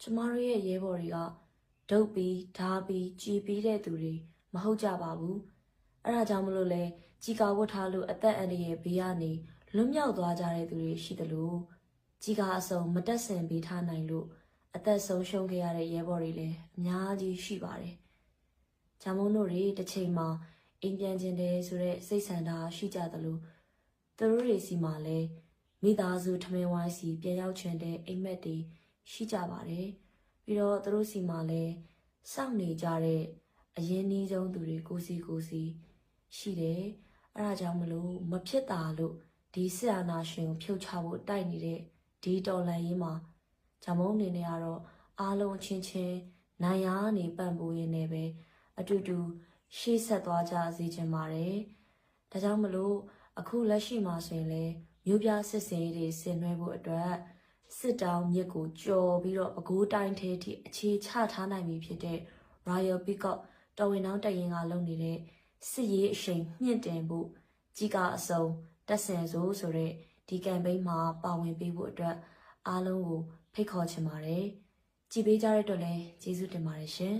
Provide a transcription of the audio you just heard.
ကျမတို့ရဲ့ရဲဘော်တွေကဒုတ်ပြီးဓာပြီးကြည်ပြီးတဲ့သူတွေမဟုတ်ကြပါဘူးအဲ့ဒါကြောင့်မလို့လဲကြီးကာဝတ်ထားလို့အသက်အန္တရာယ်ဘေးကနေလွတ်မြောက်သွားကြတဲ့သူတွေရှိတယ်လို့ကြီးကာအစုံမတက်ဆင်ပေးထားနိုင်လို့အသက်ဆုံးရှုံးခဲ့ရတဲ့ရဲဘော်တွေလည်းအများကြီးရှိပါတယ်ဂျာမုန်းတို့တွေတစ်ချိန်မှာအိမ်ပြန်ခြင်းတယ်ဆိုတဲ့စိတ်ဆန္ဒရှိကြသလိုသူတို့တွေစီမှာလည်းမိသားစုထမင်းဝိုင်းစီပြန်ရောက်ချင်တဲ့အိမ်မက်တွေရှိကြပါတယ်ပြီးတော့သူတို့စီမှာလည်းစောင့်နေကြတဲ့အရင်နှီးဆုံးသူတွေကိုစီရှိတယ်အဲ့ဒါကြောင့်မလို့မဖြစ်တာလို့ဒီစစ်အာဏာရှင်ကိုဖြုတ်ချဖို့တိုက်နေတဲ့ဒီတော်လှန်ရေးမှာဂျာမုန်းအနေနဲ့ကတော့အားလုံးချင်းနိုင်ရနေပံ့ပိုးရင်းနဲ့ပဲအတူတူရှေ့ဆက်သွားကြစေချင်ပါတယ်ဒါကြောင့်မလို့အခုလက်ရှိမှာဆိုရင်လည်းမြို့ပြစစ်စင်ရေးတွေဆင်နွှဲဖို့အတွက်စစ်တောင်းမြစ်ကိုကျော်ပြီးတော့ပဲခူးတိုင်းထဲထိအခြေချထားနိုင်ပြီဖြစ်တဲ့ Royal Peacock တော်ဝင်တောင်းတပ်ရင်းကလုပ်နေတဲ့စစ်ရေးအရှိန်မြင့်တင်ဖို့ကြီးကာအစုံတက်ဆင်ဆိုတဲ့ဒီကမ်ပိန်းမှာပါဝင်ပေးဖို့အတွက်အားလုံးကိုဖိတ်ခေါ်ချင်ပါတယ်ကြည်ပေးကြတဲ့အတွက်လည်းကျေးဇူးတင်ပါတယ်ရှင်